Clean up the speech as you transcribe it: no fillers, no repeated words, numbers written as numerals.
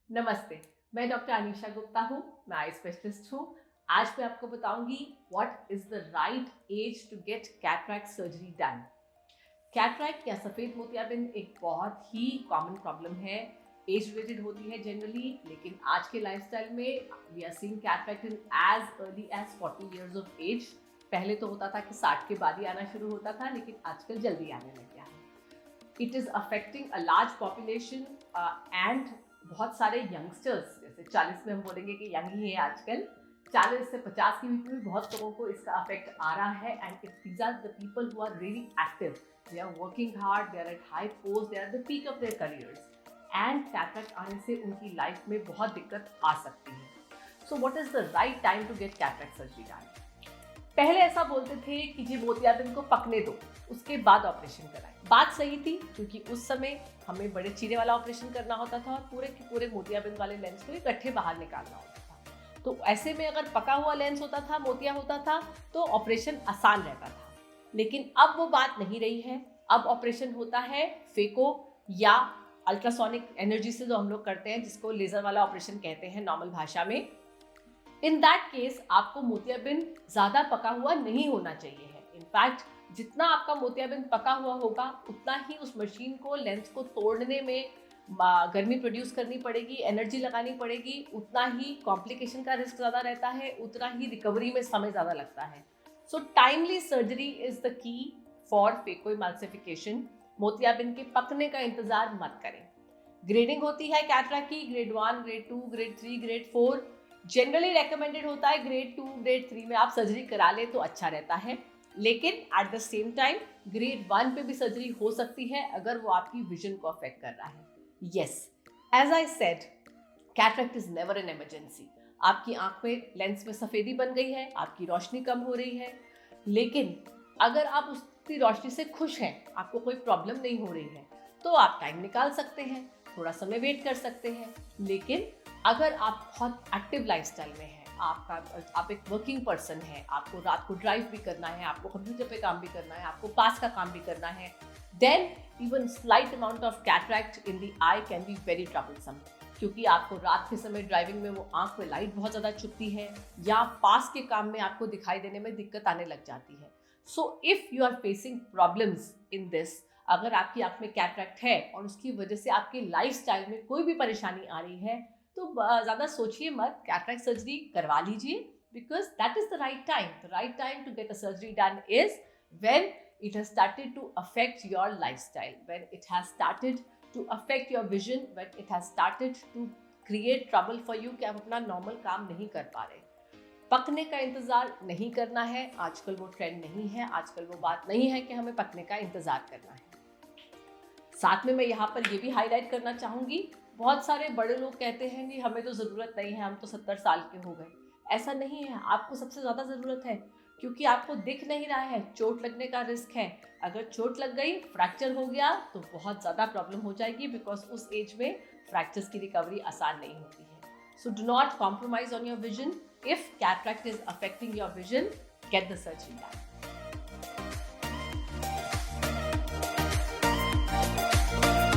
नमस्ते, मैं डॉक्टर अनीशा गुप्ता हूँ। मैं आई स्पेशलिस्ट हूँ। आज मैं आपको बताऊंगी what is the right age to get cataract surgery done. Cataract या सफेद मोतियाबिंद एक बहुत ही कॉमन प्रॉब्लम है। एज रिलेटेड होती है जनरली, लेकिन आज के लाइफस्टाइल में we are seeing cataract in as early as 40 years of age. पहले तो होता था कि 60 के बाद ही आना शुरू होता था, लेकिन आजकल जल्दी आने लग गया है। It is affecting a large population and बहुत सारे यंगस्टर्स, जैसे 40 में हम बोलेंगे कि यंग ही है आजकल, 40 से 50 के बीच में बहुत लोगों को इसका अफेक्ट आ रहा है। And it these are the people who are really active, they are working hard, they are at high post, they are the peak of their careers, and cataract आने से उनकी लाइफ में बहुत दिक्कत आ सकती है। So what is the right time to get cataract surgery done? पहले ऐसा बोलते थे कि जी मोतियाबिंद को पकने दो, उसके बाद ऑपरेशन कराएं। बात सही थी, क्योंकि उस समय हमें बड़े चीरे वाला ऑपरेशन करना होता था और पूरे के पूरे मोतियाबिंद वाले लेंस को इकट्ठे बाहर निकालना होता था। तो ऐसे में अगर पका हुआ लेंस होता था, मोतिया होता था, तो ऑपरेशन आसान रहता था। लेकिन अब वो बात नहीं रही है। अब ऑपरेशन होता है फेको या अल्ट्रासोनिक एनर्जी से, जो हम लोग करते हैं, जिसको लेजर वाला ऑपरेशन कहते हैं नॉर्मल भाषा में। इन दैट केस आपको मोतियाबिंद ज़्यादा पका हुआ नहीं होना चाहिए है। इनफैक्ट जितना आपका मोतियाबिंद पका हुआ होगा, उतना ही उस मशीन को, लेंस को तोड़ने में गर्मी प्रोड्यूस करनी पड़ेगी, एनर्जी लगानी पड़ेगी, उतना ही कॉम्प्लिकेशन का रिस्क ज़्यादा रहता है, उतना ही रिकवरी में समय ज़्यादा लगता है। So timely surgery is the key for phacoemulsification. मोतियाबिंद के पकने का इंतज़ार मत करें। ग्रेडिंग होती है कैटरैक्ट की, grade 1, grade 2, grade 3, grade 4। Generally recommended होता है ग्रेड 2, ग्रेड 3 में आप सर्जरी करा ले तो अच्छा रहता है। लेकिन at the same time grade 1 पे भी सर्जरी हो सकती है अगर वो आपकी विजन को अफेक्ट कर रहा है। Yes, as I said, cataract is never an emergency. आपकी आंख में, लेंस में सफेदी बन गई है, आपकी रोशनी कम हो रही है, लेकिन अगर आप उसकी रोशनी से खुश हैं, आपको कोई प्रॉब्लम नहीं हो रही है, तो आप टाइम निकाल सकते हैं, थोड़ा समय वेट कर सकते हैं। लेकिन अगर आप बहुत एक्टिव लाइफस्टाइल में हैं, आप एक वर्किंग पर्सन हैं, आपको रात को ड्राइव भी करना है, आपको कंप्यूटर पे काम भी करना है, आपको पास का काम भी करना है, then even slight amount of cataract in the eye can be very troublesome. क्योंकि आपको रात के समय ड्राइविंग में वो आंख में लाइट बहुत ज़्यादा चुभती है, या पास के काम में आपको दिखाई देने में दिक्कत आने लग जाती है। So if you are facing problems in this, अगर आपकी आंख में कैटरैक्ट है और उसकी वजह से आपकी लाइफस्टाइल में कोई भी परेशानी आ रही है, तो ज़्यादा सोचिए मत, कैटरैक्ट सर्जरी करवा लीजिए, because that is the right time. The right time to get a surgery done is when it has started to affect your lifestyle, when it has started to affect your vision, when it has started to create trouble for you कि आप अपना normal काम नहीं कर पा रहे। पकने का इंतज़ार नहीं करना है, आजकल वो ट्रेंड नहीं है, आजकल वो बात नहीं है कि हमें पकने का इंतज़ार करना है। साथ में मैं यहाँ पर ये भी हाईलाइट करना चाहूँगी, बहुत सारे बड़े लोग कहते हैं कि हमें तो ज़रूरत नहीं है, हम तो 70 साल के हो गए। ऐसा नहीं है, आपको सबसे ज़्यादा ज़रूरत है, क्योंकि आपको दिख नहीं रहा है, चोट लगने का रिस्क है। अगर चोट लग गई, फ्रैक्चर हो गया, तो बहुत ज़्यादा प्रॉब्लम हो जाएगी, बिकॉज उस एज में फ्रैक्चर्स की रिकवरी आसान नहीं होती है। So do not compromise on your vision. If cataract is affecting your vision, get the surgery done.